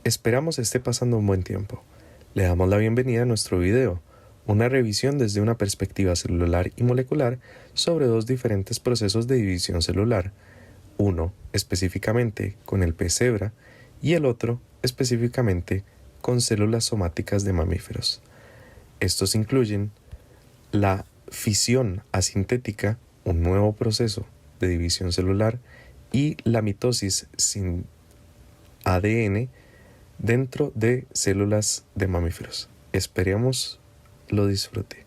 Esperamos esté pasando un buen tiempo. Le damos la bienvenida a nuestro video, una revisión desde una perspectiva celular y molecular sobre dos diferentes procesos de división celular, uno específicamente con el pez cebra y el otro específicamente con células somáticas de mamíferos. Estos incluyen la fisión asintética, un nuevo proceso de división celular, y la mitosis sin ADN dentro de células de mamíferos. Esperemos lo disfrute.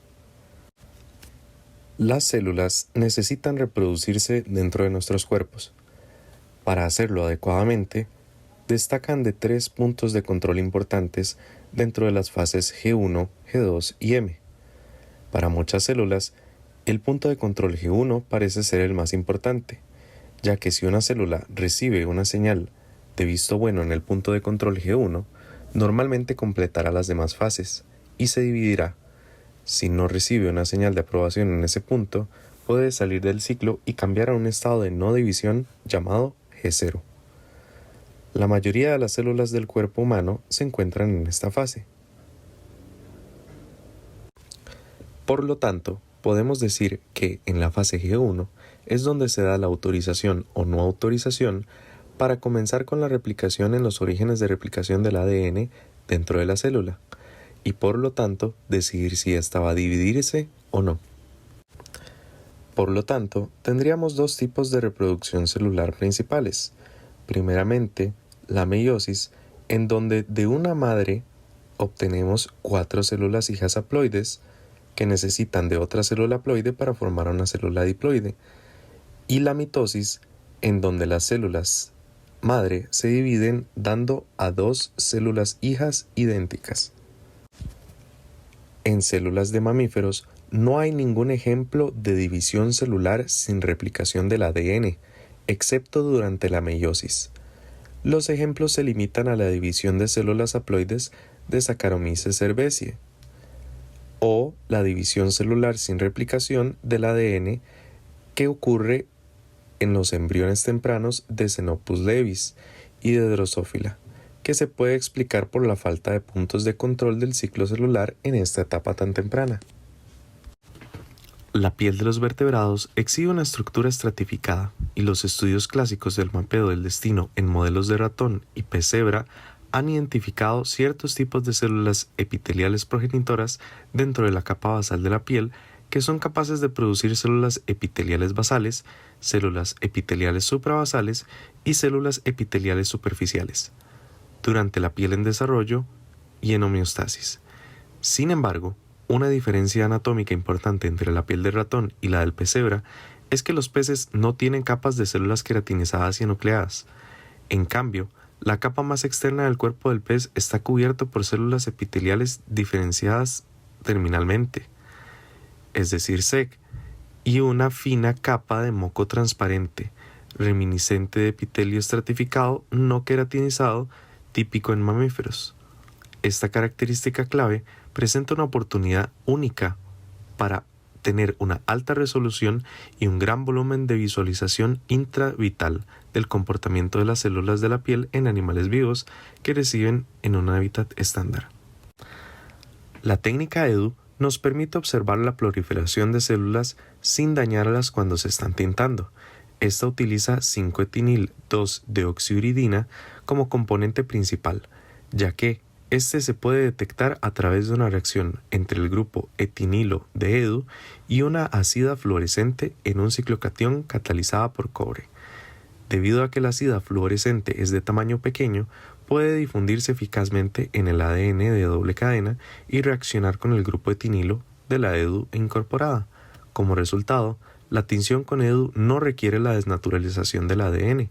Las células necesitan reproducirse dentro de nuestros cuerpos. Para hacerlo adecuadamente, destacan de 3 puntos de control importantes dentro de las fases G1, G2 y M. Para muchas células, el punto de control G1 parece ser el más importante, ya que si una célula recibe una señal de visto bueno en el punto de control G1, normalmente completará las demás fases y se dividirá. Si no recibe una señal de aprobación en ese punto, puede salir del ciclo y cambiar a un estado de no división llamado G0. La mayoría de las células del cuerpo humano se encuentran en esta fase. Por lo tanto, podemos decir que en la fase G1 es donde se da la autorización o no autorización para comenzar con la replicación en los orígenes de replicación del ADN dentro de la célula, y por lo tanto decidir si ésta va a dividirse o no. Por lo tanto, tendríamos dos tipos de reproducción celular principales. Primeramente, la meiosis, en donde de una madre obtenemos 4 células hijas haploides que necesitan de otra célula haploide para formar una célula diploide, y la mitosis, en donde las células madre se dividen dando a 2 células hijas idénticas. En células de mamíferos no hay ningún ejemplo de división celular sin replicación del ADN, excepto durante la meiosis. Los ejemplos se limitan a la división de células haploides de Saccharomyces cerevisiae o la división celular sin replicación del ADN que ocurre en los embriones tempranos de Xenopus levis y de Drosophila, que se puede explicar por la falta de puntos de control del ciclo celular en esta etapa tan temprana. La piel de los vertebrados exhibe una estructura estratificada, y los estudios clásicos del mapeo del destino en modelos de ratón y pez cebra han identificado ciertos tipos de células epiteliales progenitoras dentro de la capa basal de la piel que son capaces de producir células epiteliales basales, células epiteliales suprabasales y células epiteliales superficiales, durante la piel en desarrollo y en homeostasis. Sin embargo, una diferencia anatómica importante entre la piel del ratón y la del pez cebra es que los peces no tienen capas de células queratinizadas y enucleadas. En cambio, la capa más externa del cuerpo del pez está cubierto por células epiteliales diferenciadas terminalmente, es decir, SEC, y una fina capa de moco transparente, reminiscente de epitelio estratificado no queratinizado, típico en mamíferos. Esta característica clave presenta una oportunidad única para tener una alta resolución y un gran volumen de visualización intravital del comportamiento de las células de la piel en animales vivos que residen en un hábitat estándar. La técnica EDU nos permite observar la proliferación de células sin dañarlas cuando se están tintando. Esta utiliza 5-etinil-2-deoxiuridina como componente principal, ya que este se puede detectar a través de una reacción entre el grupo etinilo de EDU y una ácida fluorescente en un ciclocatión catalizada por cobre. Debido a que la ácida fluorescente es de tamaño pequeño, puede difundirse eficazmente en el ADN de doble cadena y reaccionar con el grupo etinilo de la EDU incorporada. Como resultado, la tinción con EDU no requiere la desnaturalización del ADN.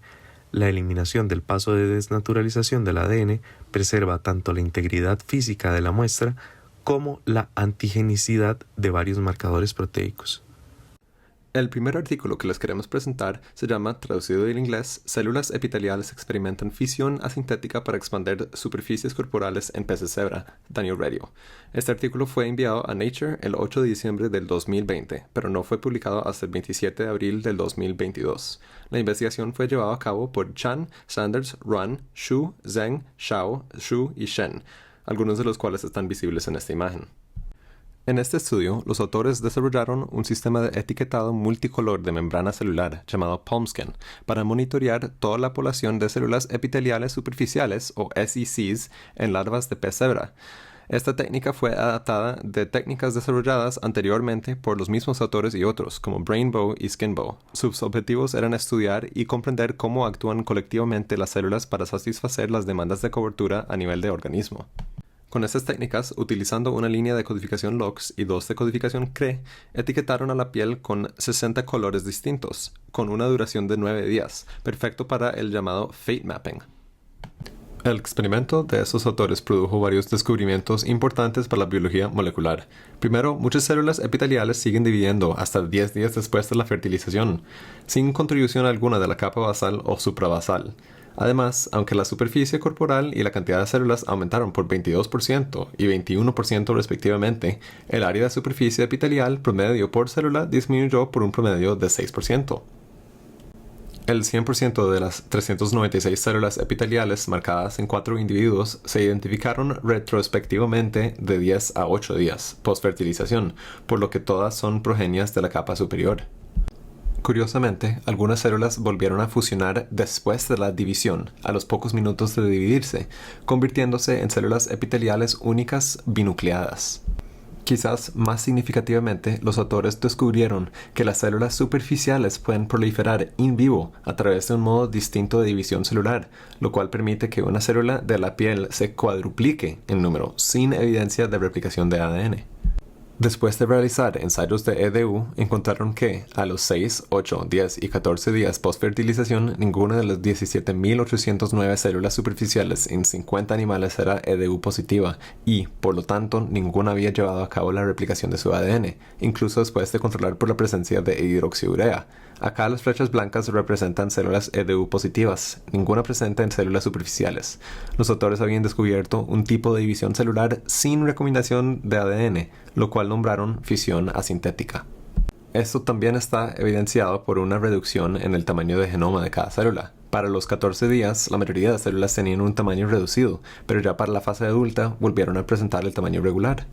La eliminación del paso de desnaturalización del ADN preserva tanto la integridad física de la muestra como la antigenicidad de varios marcadores proteicos. El primer artículo que les queremos presentar se llama, traducido del inglés, Células epiteliales experimentan fisión asintética para expander superficies corporales en peces cebra, Daniel Radio. Este artículo fue enviado a Nature el 8 de diciembre del 2020, pero no fue publicado hasta el 27 de abril del 2022. La investigación fue llevada a cabo por Chan, Sanders, Ruan, Xu, Zheng, Xiao, Xu y Shen, algunos de los cuales están visibles en esta imagen. En este estudio, los autores desarrollaron un sistema de etiquetado multicolor de membrana celular llamado PalmScan para monitorear toda la población de células epiteliales superficiales o SECs en larvas de pez cebra. Esta técnica fue adaptada de técnicas desarrolladas anteriormente por los mismos autores y otros, como Brainbow y Skinbow. Sus objetivos eran estudiar y comprender cómo actúan colectivamente las células para satisfacer las demandas de cobertura a nivel de organismo. Con estas técnicas, utilizando una línea de codificación LOX y dos de codificación CRE, etiquetaron a la piel con 60 colores distintos, con una duración de 9 días, perfecto para el llamado fate mapping. El experimento de estos autores produjo varios descubrimientos importantes para la biología molecular. Primero, muchas células epiteliales siguen dividiendo hasta 10 días después de la fertilización, sin contribución alguna de la capa basal o suprabasal. Además, aunque la superficie corporal y la cantidad de células aumentaron por 22% y 21% respectivamente, el área de superficie epitelial promedio por célula disminuyó por un promedio de 6%. El 100% de las 396 células epiteliales marcadas en 4 individuos se identificaron retrospectivamente de 10 a 8 días post-fertilización, por lo que todas son progenias de la capa superior. Curiosamente, algunas células volvieron a fusionar después de la división, a los pocos minutos de dividirse, convirtiéndose en células epiteliales únicas binucleadas. Quizás más significativamente, los autores descubrieron que las células superficiales pueden proliferar in vivo a través de un modo distinto de división celular, lo cual permite que una célula de la piel se cuadruplique en número, sin evidencia de replicación de ADN. Después de realizar ensayos de EDU, encontraron que, a los 6, 8, 10 y 14 días post-fertilización, ninguna de las 17.809 células superficiales en 50 animales era EDU positiva y, por lo tanto, ninguna había llevado a cabo la replicación de su ADN, incluso después de controlar por la presencia de hidroxiurea. Acá las flechas blancas representan células EDU positivas, ninguna presente en células superficiales. Los autores habían descubierto un tipo de división celular sin recombinación de ADN, lo cual nombraron fisión asintética. Esto también está evidenciado por una reducción en el tamaño de genoma de cada célula. Para los 14 días, la mayoría de las células tenían un tamaño reducido, pero ya para la fase adulta volvieron a presentar el tamaño regular.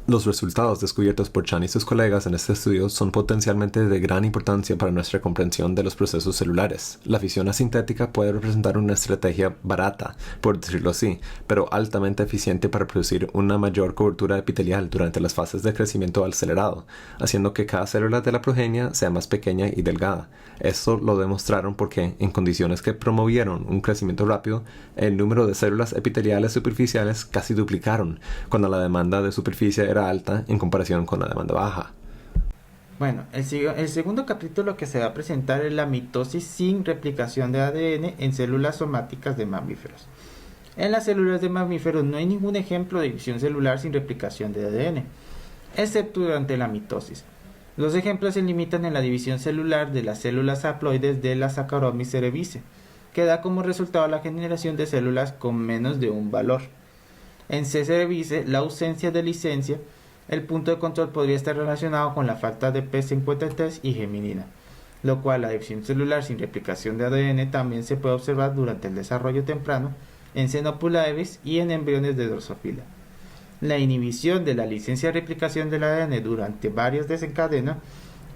Los resultados descubiertos por Chan y sus colegas en este estudio son potencialmente de gran importancia para nuestra comprensión de los procesos celulares. La fisión asintética puede representar una estrategia barata, por decirlo así, pero altamente eficiente para producir una mayor cobertura epitelial durante las fases de crecimiento acelerado, haciendo que cada célula de la progenie sea más pequeña y delgada. Esto lo demostraron porque, en condiciones que promovieron un crecimiento rápido, el número de células epiteliales superficiales casi duplicaron, cuando la demanda de superficie era alta en comparación con la demanda baja. Bueno, el segundo capítulo que se va a presentar es la mitosis sin replicación de ADN en células somáticas de mamíferos. En las células de mamíferos no hay ningún ejemplo de división celular sin replicación de ADN, excepto durante la mitosis. Los ejemplos se limitan en la división celular de las células haploides de la Saccharomyces cerevisiae, que da como resultado la generación de células con menos de un valor. En C. cerevisiae, la ausencia de licencia, el punto de control podría estar relacionado con la falta de P53 y geminina, lo cual la división celular sin replicación de ADN también se puede observar durante el desarrollo temprano en Xenopus laevis y en embriones de Drosophila. La inhibición de la licencia de replicación del ADN durante varios desencadena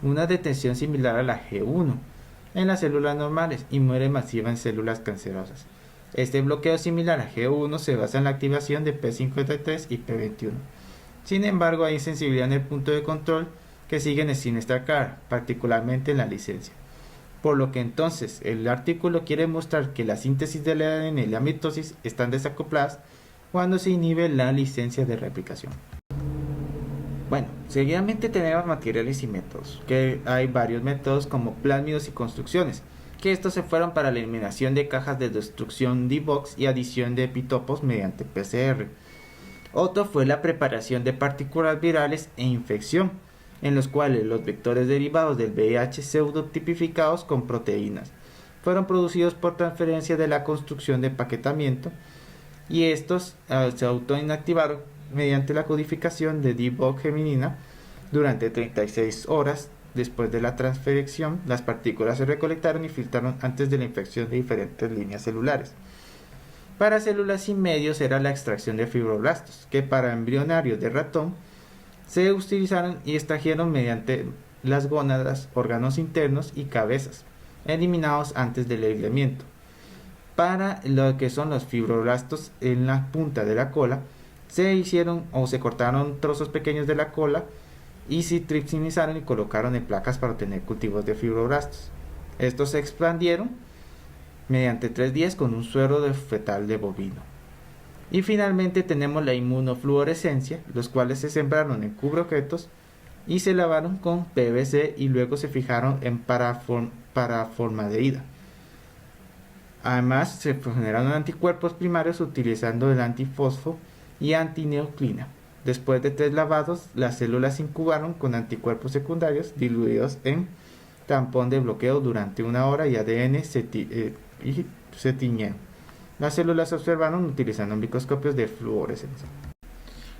una detención similar a la G1 en las células normales y muere masiva en células cancerosas. Este bloqueo similar a G1 se basa en la activación de P53 y P21. Sin embargo, hay insensibilidad en el punto de control que siguen sin destacar, particularmente en la licencia. Por lo que entonces el artículo quiere mostrar que la síntesis del ADN y la mitosis están desacopladas cuando se inhibe la licencia de replicación. Bueno, seguidamente tenemos materiales y métodos, que hay varios métodos como plásmidos y construcciones, que estos se fueron para la eliminación de cajas de destrucción debox y adición de epitopos mediante PCR. Otro fue la preparación de partículas virales e infección. en los cuales los vectores derivados del VIH pseudotipificados con proteínas fueron producidos por transferencia de la construcción de empaquetamiento, y estos se autoinactivaron mediante la codificación de debug geminina. Durante 36 horas después de la transfección, las partículas se recolectaron y filtraron antes de la infección de diferentes líneas celulares. Para células sin medios era la extracción de fibroblastos, que para embrionarios de ratón se utilizaron y extrajeron mediante las gónadas, órganos internos y cabezas, eliminados antes del aislamiento. Para lo que son los fibroblastos en la punta de la cola, se hicieron o se cortaron trozos pequeños de la cola y se tripsinizaron y colocaron en placas para obtener cultivos de fibroblastos. Estos se expandieron mediante 3 días con un suero de fetal de bovino. Y finalmente tenemos la inmunofluorescencia, los cuales se sembraron en cubreobjetos y se lavaron con PVC y luego se fijaron en paraformaldehído. Además, se generaron anticuerpos primarios utilizando el antifosfo y antineoclina. Después de 3 lavados, las células se incubaron con anticuerpos secundarios diluidos en tampón de bloqueo durante 1 hora y ADN se tiñeron. Las células se observaron utilizando microscopios de fluorescencia.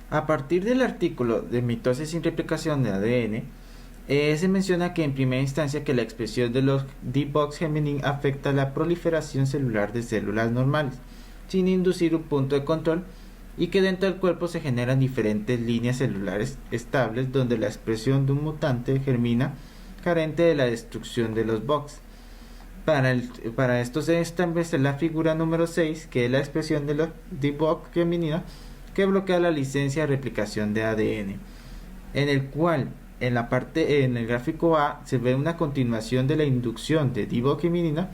A partir del artículo de mitosis sin replicación de ADN, se menciona que en primera instancia que la expresión de los D-Box geminin afecta la proliferación celular de células normales, sin inducir un punto de control, y que dentro del cuerpo se generan diferentes líneas celulares estables donde la expresión de un mutante germina carente de la destrucción de los Box. Para esto se establece la figura número 6, que es la expresión de la D-Box geminina que bloquea la licencia de replicación de ADN, en el cual en el gráfico A se ve una continuación de la inducción de D-Box geminina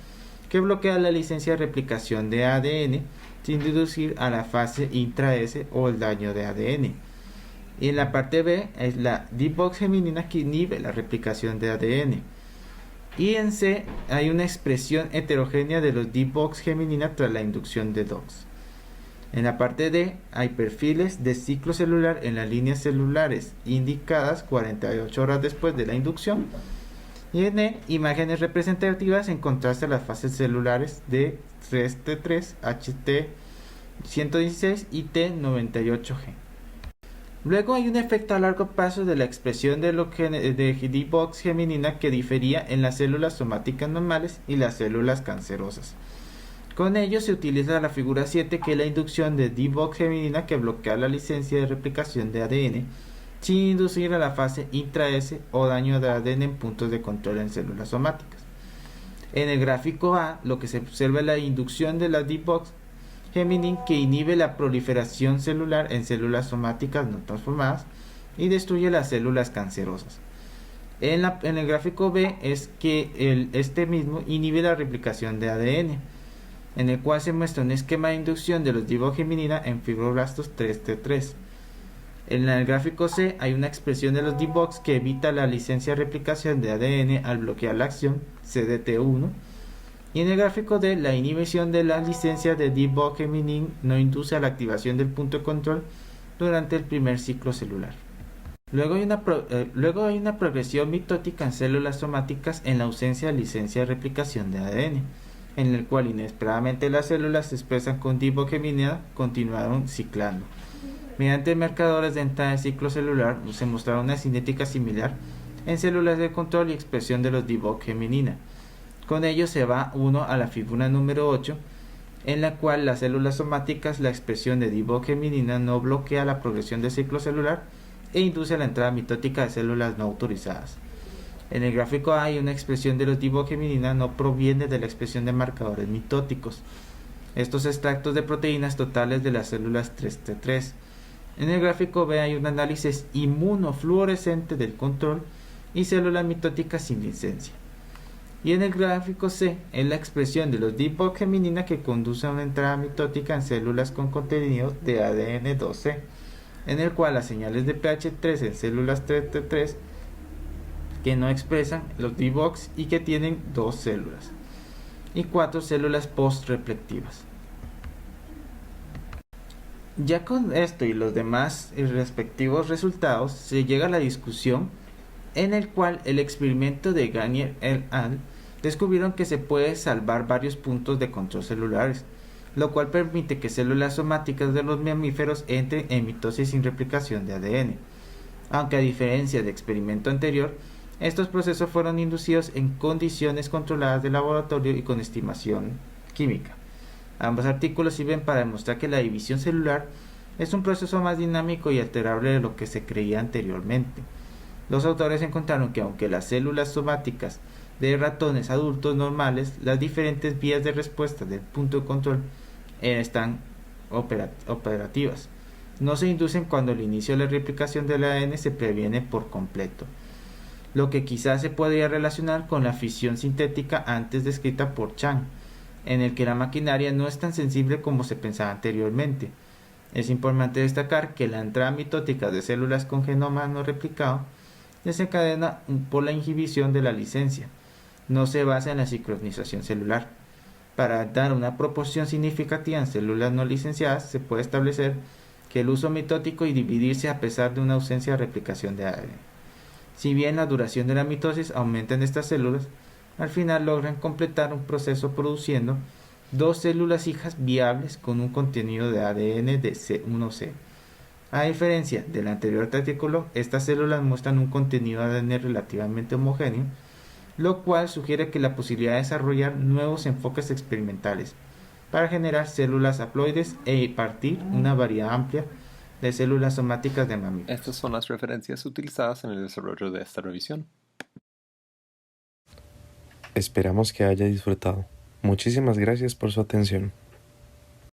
que bloquea la licencia de replicación de ADN sin inducir a la fase intra-S o el daño de ADN. Y en la parte B es la D-Box geminina que inhibe la replicación de ADN. Y en C hay una expresión heterogénea de los D-Box geminina tras la inducción de DOX. En la parte D hay perfiles de ciclo celular en las líneas celulares indicadas 48 horas después de la inducción. Y en E, imágenes representativas en contraste a las fases celulares de 3T3, HT116 y T98G. Luego hay un efecto a largo plazo de la expresión de D-Box geminina que difería en las células somáticas normales y las células cancerosas. Con ello se utiliza la figura 7, que es la inducción de D-Box geminina que bloquea la licencia de replicación de ADN sin inducir a la fase intra-S o daño de ADN en puntos de control en células somáticas. En el gráfico A, lo que se observa es la inducción de la D-Box geminin que inhibe la proliferación celular en células somáticas no transformadas y destruye las células cancerosas. En el gráfico B es que este mismo inhibe la replicación de ADN, en el cual se muestra un esquema de inducción de los D-Box geminina en fibroblastos 3T3. En el gráfico C hay una expresión de los D-Box que evita la licencia de replicación de ADN al bloquear la acción CDT1. Y en el gráfico D, la inhibición de la licencia de D-Box geminin no induce a la activación del punto de control durante el primer ciclo celular. Luego hay una progresión mitótica en células somáticas en la ausencia de licencia de replicación de ADN, en el cual inesperadamente las células se expresan con D-Box geminina continuaron ciclando. Mediante marcadores de entrada de ciclo celular se mostrará una cinética similar en células de control y expresión de los D-Box geminina. Con ello se va uno a la figura número 8, en la cual las células somáticas la expresión de D-Box geminina no bloquea la progresión del ciclo celular e induce la entrada mitótica de células no autorizadas. En el gráfico A hay una expresión de los D-Box geminina no proviene de la expresión de marcadores mitóticos. Estos extractos de proteínas totales de las células 3T3. En el gráfico B hay un análisis inmunofluorescente del control y células mitóticas sin licencia. Y en el gráfico C es la expresión de los D-Box geminina que conduce a una entrada mitótica en células con contenido de ADN 2C, en el cual las señales de pH3 en células 3T3 que no expresan los D-Box y que tienen 2 células y 4 células post-replectivas. Ya con esto y los demás respectivos resultados se llega a la discusión en el cual el experimento de Garnier et al. Descubrieron que se puede salvar varios puntos de control celulares, lo cual permite que células somáticas de los mamíferos entren en mitosis sin replicación de ADN. Aunque a diferencia del experimento anterior, estos procesos fueron inducidos en condiciones controladas de laboratorio y con estimación química. Ambos artículos sirven para demostrar que la división celular es un proceso más dinámico y alterable de lo que se creía anteriormente. Los autores encontraron que aunque las células somáticas de ratones adultos normales, las diferentes vías de respuesta del punto de control están operativas. No se inducen cuando el inicio de la replicación del ADN se previene por completo, lo que quizás se podría relacionar con la fisión sintética antes descrita por Chang, en el que la maquinaria no es tan sensible como se pensaba anteriormente. Es importante destacar que la entrada mitótica de células con genoma no replicado desencadena por la inhibición de la licencia. No se basa en la sincronización celular. Para dar una proporción significativa en células no licenciadas, se puede establecer que el uso mitótico y dividirse a pesar de una ausencia de replicación de ADN. Si bien la duración de la mitosis aumenta en estas células, al final logran completar un proceso produciendo dos células hijas viables con un contenido de ADN de C1C. A diferencia del anterior artículo, estas células muestran un contenido de ADN relativamente homogéneo, lo cual sugiere que la posibilidad de desarrollar nuevos enfoques experimentales para generar células haploides e partir una variedad amplia de células somáticas de mamíferos. Estas son las referencias utilizadas en el desarrollo de esta revisión. Esperamos que haya disfrutado. Muchísimas gracias por su atención.